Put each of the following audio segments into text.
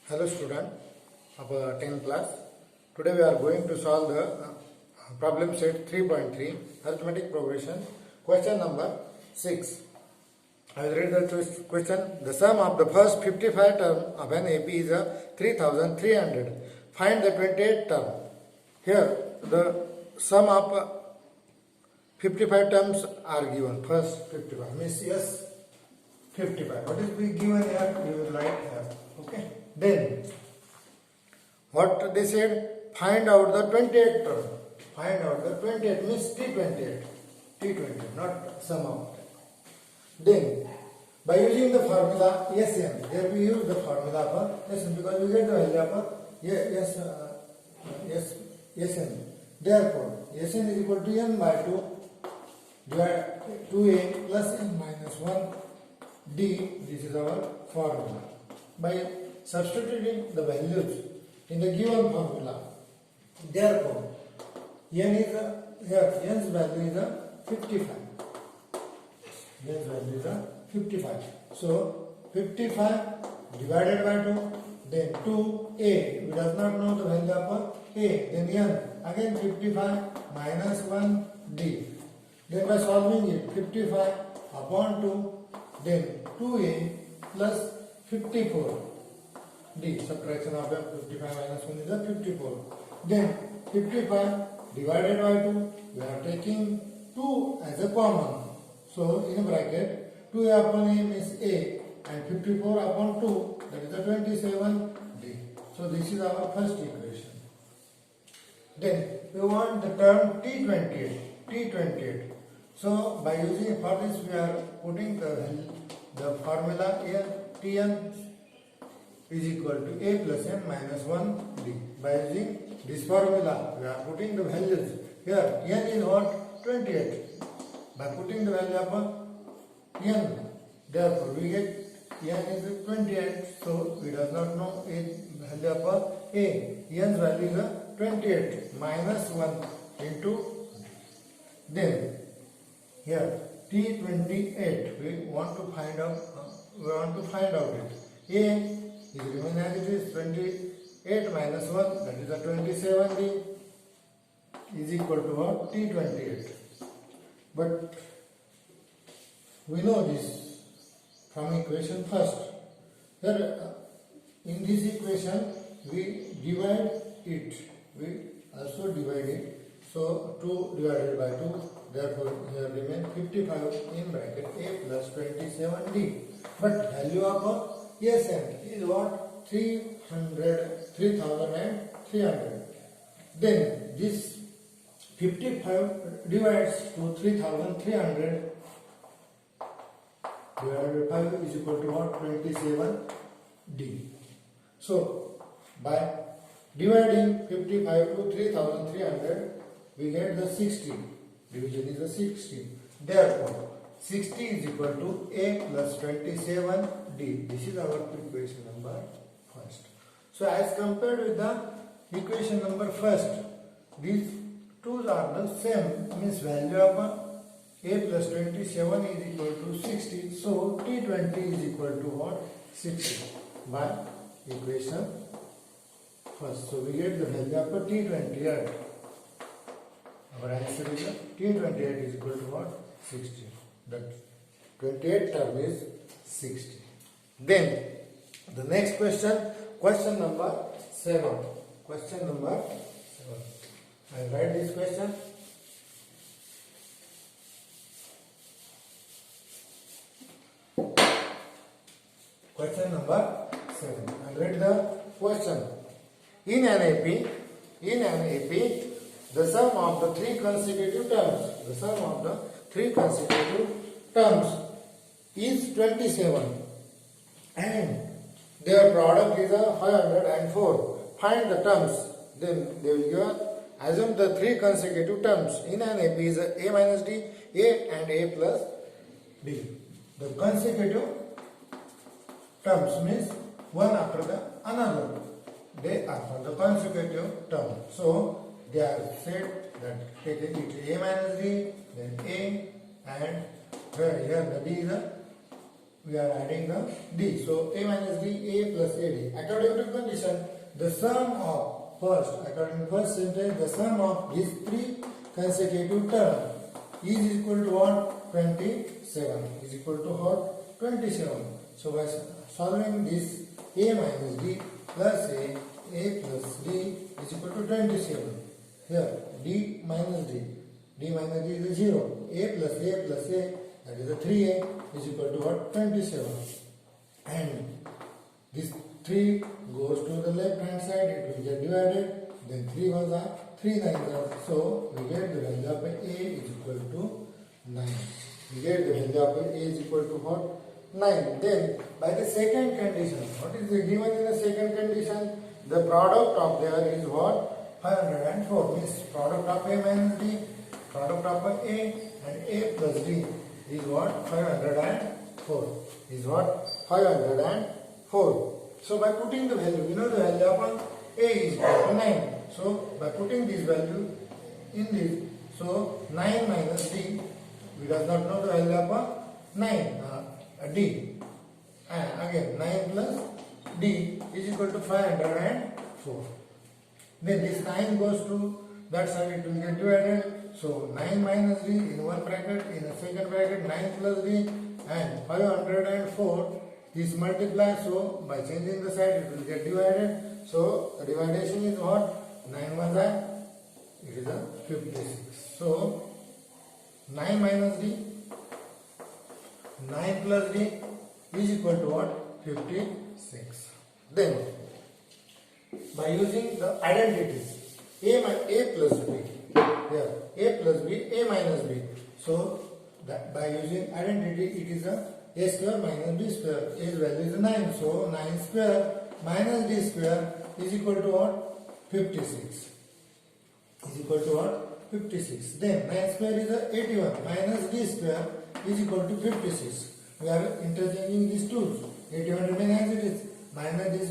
Hello student of 10th class. Today we are going to solve the problem set 3.3 arithmetic progression question number 6. I will read the question. The sum of the first 55 term of an AP is 3300. Find the 28th term. Here the sum of 55 terms are given. First 55 means yes 55. What is being given here? We will write here. Okay. Then what they said? Find out the 28th term. Find out the 28 means T28. T28, not sum of them. Then by using the formula Sn, here we use the formula for Sn because we get the value of Sn. Therefore, Sn is equal to n by 2 divided 2a plus n minus 1 d. This is our formula. By substituting the values in the given formula, therefore n is here n's value is 55. N's value is 55. So 55 divided by 2, then 2a. We does not know the value of a. Then n again 55 minus 1 d. Then by solving it, 55 upon 2, then 2a plus 54 d. Subtraction of 55 minus 1 is 54. Then 55 divided by 2, we are taking 2 as a common. So in a bracket, 2a upon a is a and 54 upon 2, that is the 27 d. So this is our first equation. Then we want the term T28. T28. So by using for this we are putting the formula here Tn is equal to a plus n minus 1 d. By using this formula we are putting the values here. N is what? 28. By putting the value of n, therefore we get n is 28. So we does not know a value of a. N's value is 28 minus 1 into then here T28 we want to find out it. A is remain as it is 28 minus 1, that is a 27d is equal to what? T28. But we know this from equation first. Here in this equation we divide it. We also divide it. So 2 divided by 2. Therefore here remain 55 in bracket a plus 27d. But value of Sn is what? 3300. Then this 55 divides to 3300 divided by 5 is equal to what? 27d. So by dividing 55 to 3300 we get the 60. Division is a 60. Therefore 60 is equal to a plus 27d. This is our equation number first. So as compared with the equation number first, these two are the same, means value of a plus 27 is equal to 60. So T20 is equal to what? 60 by equation first. So we get the value of T28. Our answer is T28 is equal to what? 60. That 28 term is 60. Then the next question, question number 7. Question number 7. I write this question. Question number 7. I read the question. In an AP, the sum of the three consecutive terms is 27 and their product is 504. Find the terms. Then they will give, assume the three consecutive terms in an AP is a minus d, a and a plus d. The consecutive terms means one after the another. They are for the consecutive term. So they are said that take it a minus d, then a, and here the d is we are adding the d. So a minus d, a plus ad. According to condition, the sum of according to first sentence, the sum of these three consecutive terms is equal to what? 27. Is equal to what? 27. So by solving this, a minus d plus a plus d is equal to 27. Here d minus d is a 0. A plus a, that is a 3a, is equal to what? 27. And this 3 goes to the left hand side, it will get divided. Then 3 ones are 3 nines are. So we get the value of a is equal to 9. We get the value of a is equal to what? 9. Then by the second condition, what is given in the second condition? The product of there is what? 504. Means product of a minus d, product of a and a plus d is what? 504. Is what? 504. So by putting the value, we know the value of a is equal to 9. So by putting this value in this, so 9 minus d, we does not know the value of 9, d. And again 9 plus d is equal to 504. Then this 9 goes to that side, it will get divided. So 9 minus d in one bracket, in a second bracket 9 plus d, and 504 is multiplied. So by changing the side, it will get divided. So the dividation is what? 9 ones are, it is a 56. So 9 minus d, 9 plus d is equal to what? 56. Then by using the identities, a plus b, here a plus b, a minus b. So that by using identity, it is a square minus b square. A's value is 9. So 9 square minus d square is equal to what? 56. Is equal to what? 56. Then 9 square is a 81 minus d square is equal to 56. We are interchanging these two. 81 remains as it is. Minus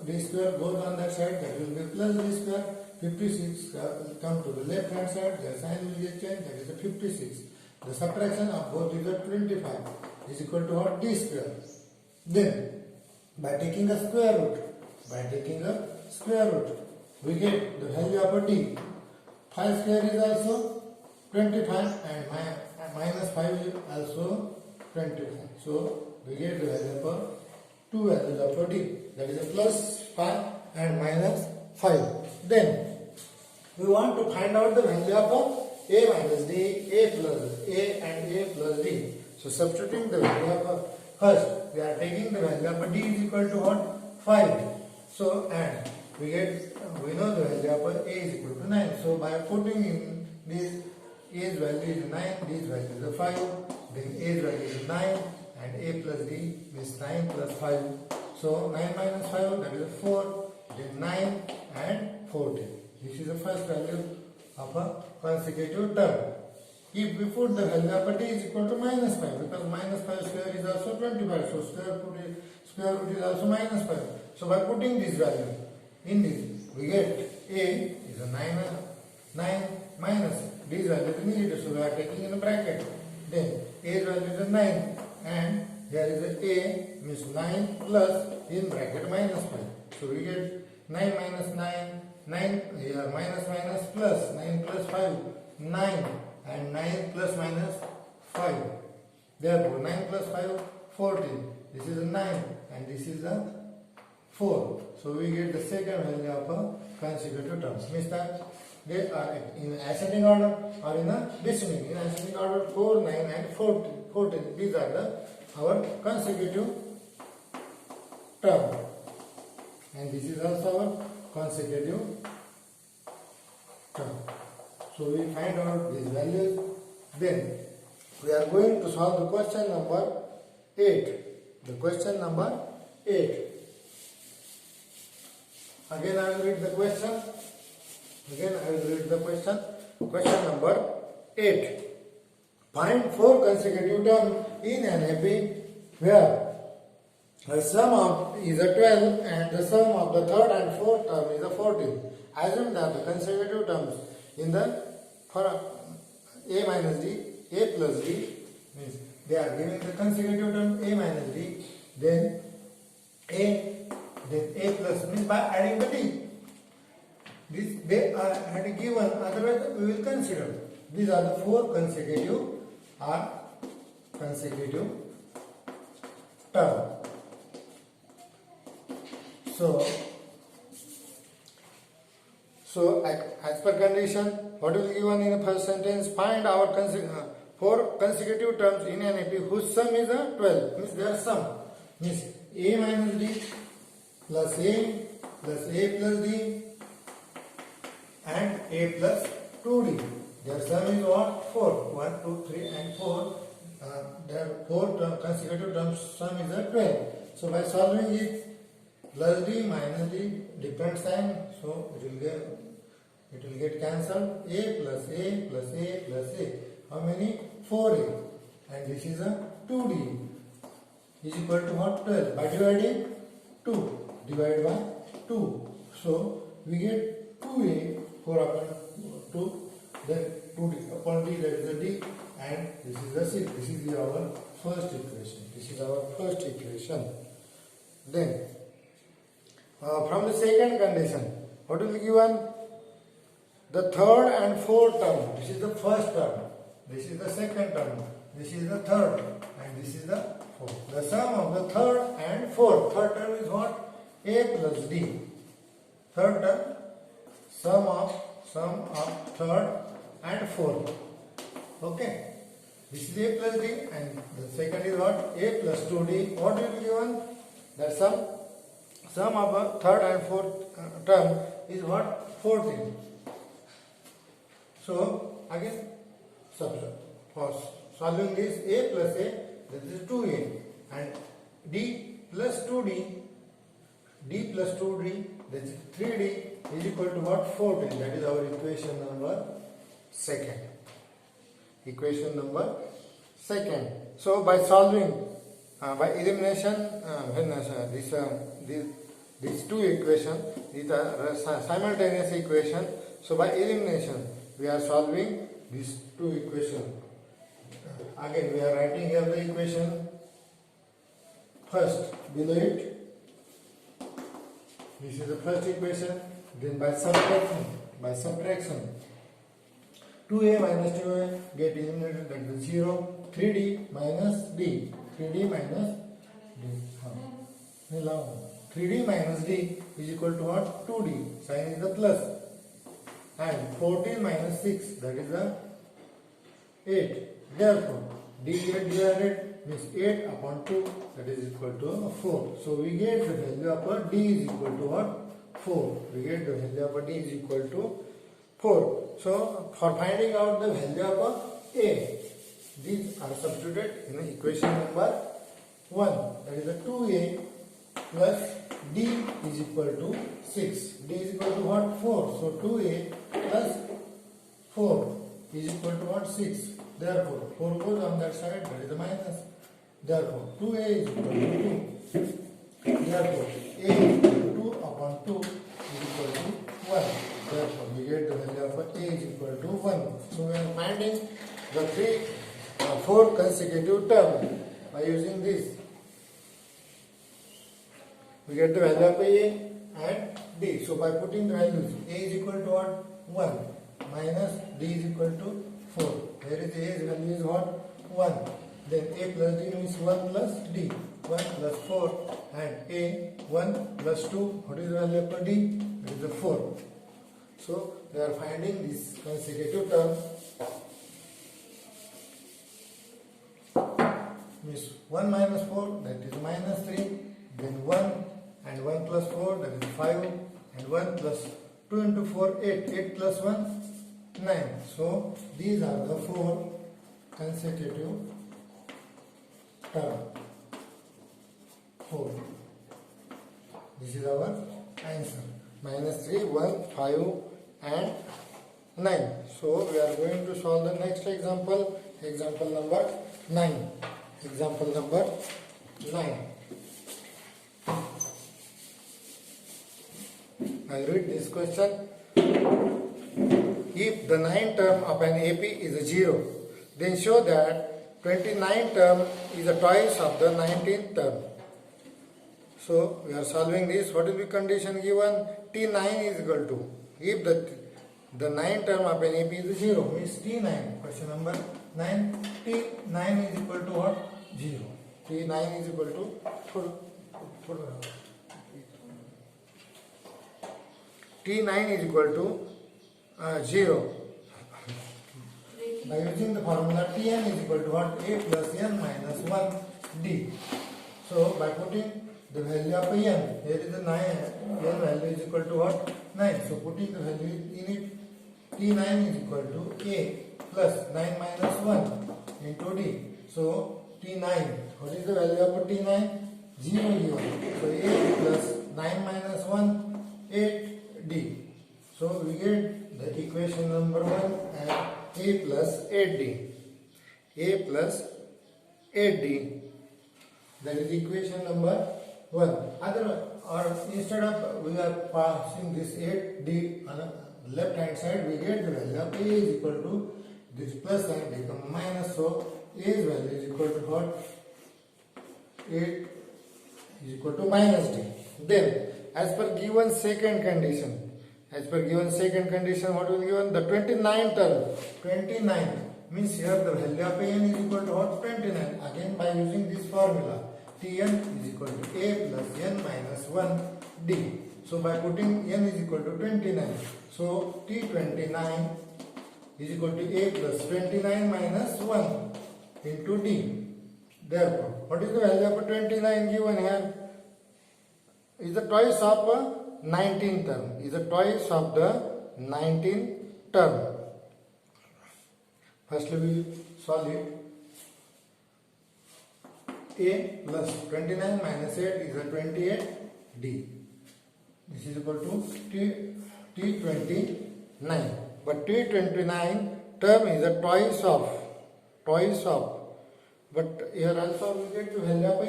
d square goes on that side, that will be plus d square. 56 come to the left hand side, the sign will get changed, that is a 56. The subtraction of both is a 25 is equal to what? D square. Then by taking a square root, we get the value of a d. 5 square is also 25 and minus 5 is also 25. So we get the value of two values of a d, that is a plus 5 and minus 5. Then we want to find out the value of a minus d, a plus a and a plus d. So substituting the value of first, we are taking the value of d is equal to what? 5. So and we know the value of a is equal to 9. So by putting in this, a's value is 9, d's value is 5, then a's value is 9 and a plus d is 9 plus 5. So 9 minus 5, that is 4, then 9 and 14. This is the first value of a consecutive term. If we put the value of a d is equal to minus 5, because minus 5 square is also 25, so square root is also minus 5. So by putting this value in this, we get a is a 9 minus d's value is negative, so we are taking in a bracket. Then a's value is a 9 and here is a means 9 plus in bracket minus 5. So we get 9 minus 9 here minus plus 9 plus 5 9 and 9 plus minus 5. Therefore 9 plus 5 14. This is a 9 and this is a 4. So we get the second value of a consecutive terms. Means that they are in ascending order or in a descending. In ascending order 4, 9 and 14. These are our consecutive term. And this is also our consecutive term. So we find out these values. Then we are going to solve the question number 8. The question number 8. Again I will read the question. Question number 8. Find 4 consecutive terms in an AP where the sum of is a 12 and the sum of the third and fourth term is a 14. Assume that the consecutive terms in the for a minus d, a plus d means they are giving the consecutive term a minus d, then a plus means by adding the d. This they are had given, otherwise we will consider. These are the four consecutive term. So as per condition, what will be given in the first sentence? Find our four consecutive terms in an AP whose sum is a 12. Means their sum means a minus d plus a plus d and a plus 2d. Their sum is what? 4. 1, 2, 3 and 4. Their four consecutive terms sum is a 12. So by solving it, plus d minus d, different sign, so it will get cancelled. A plus a plus a plus a. How many? 4a. And this is a 2d is equal to what? 12. By dividing 2. Divided by 2. So we get 2a, 4 upon 2, then 2d upon d, that is the d, and this is the 6. This is our first equation. Then from the second condition, what will be given? The third and fourth term. This is the first term. This is the second term. This is the third. And this is the fourth. The sum of the third and fourth. Third term is what? A plus d. Third term, sum of third and fourth. Okay. This is a plus d, and the second is what? A plus 2d. What will be given? The sum of a third and fourth term is what? 14. So again subtract. For solving this, a plus a, that is 2a, and d plus 2d, d plus 2d, that is 3d, is equal to what? 14. That is our equation number second. So by solving, by elimination, these two equations, these are simultaneous equations. So by elimination, we are solving these two equations. Again, we are writing here the equation first below it. This is the first equation. Then by subtraction, 2a minus 2a get eliminated, that is 0. 3d minus d. 3d minus d. 3d minus d is equal to what? 2d. Sign is the plus. And 14 minus 6, that is the 8. Therefore, d get divided means 8 upon 2, that is equal to 4. So we get the value of d is equal to what? 4. We get the value of d is equal to 4. So for finding out the value of a, these are substituted in equation number 1. That is the 2a plus d is equal to 6. D is equal to what? 4. So 2a plus 4 is equal to what? 6. Therefore 4 goes on that side, that is the minus. Therefore 2a is equal to 2. Therefore a is equal to 2 upon 2 is equal to 1. Therefore we get the value of a is equal to 1. So we are finding the four consecutive terms by using this. We get the value of a and d. So by putting the values, a is equal to what? 1 minus d is equal to 4. Where is a's value is what? 1. Then a plus d means 1 plus d. 1 plus 4 and a 1 plus 2. What is the value of d? It is the 4. So we are finding this consecutive term. Means 1 minus 4, that is minus 3. Then 1 and 1 plus 4, that is 5. And 1 plus 2 into 4, 8. 8 plus 1, 9. So these are the four consecutive terms. 4. This is our answer. Minus 3, 1, 5 and 9. So we are going to solve the next example. Example number 9. Example number 9. I read this question. If the ninth term of an AP is a 0, then show that 29th term is a twice of the 19th term. So we are solving this. What is the condition given? T9 is equal to, if the 9th term of an AP is 0, means T9, question number 9, T9 is equal to what? 0. T9 is equal to, T9 is equal to 0. By using the formula Tn is equal to what? A plus n minus 1 d. So by putting the value of n, here is the 9, n value is equal to what? 9. So putting the value in it, T9 is equal to A plus 9 minus 1 into d. So T9, what is the value of T9? 0 given. So A plus 9 minus 1, 8d. So we get the equation number 1 and A plus 8d. A plus 8d. That is equation number 1. Or instead of we are passing this 8d on the left hand side, we get the value of A is equal to this plus sign become minus. So A's value is equal to what? 8 is equal to minus d. Then as per given second condition, what will be given? The 29th term. 29 means here the value of n is equal to what? 29. Again by using this formula, Tn is equal to A plus n minus 1 d. So by putting n is equal to 29, so T29 is equal to A plus 29 minus 1 into d. Therefore, what is the value of 29 given here? Is the twice of a 19th term. Is the twice of the 19th term. Firstly, we will solve it. A plus 29 minus 8 is a 28d. This is equal to T29. But T29 term is a twice of. But here also we get the value of A.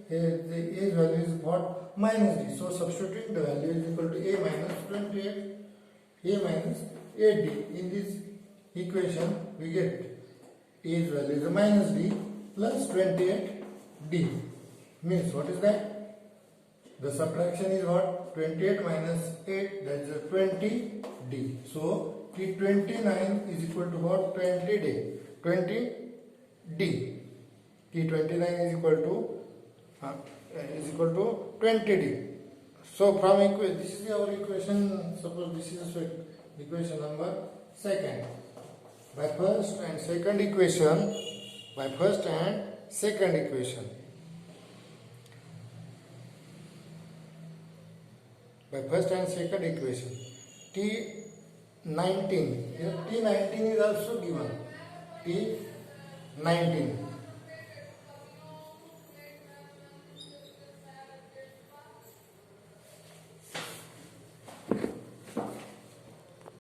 Here the A's value is what? Minus d. So substituting the value is equal to A minus 28. A minus 8d. In this equation we get A's value is minus d plus 28d. Means what is that? The subtraction is what? 28 minus 8, that is 20d. So T29 is equal to what? 20d. T29 is equal to 20d. So from this is our equation. Suppose this is equation number second. By first and second equation, T19. Here T19 is also given. T19.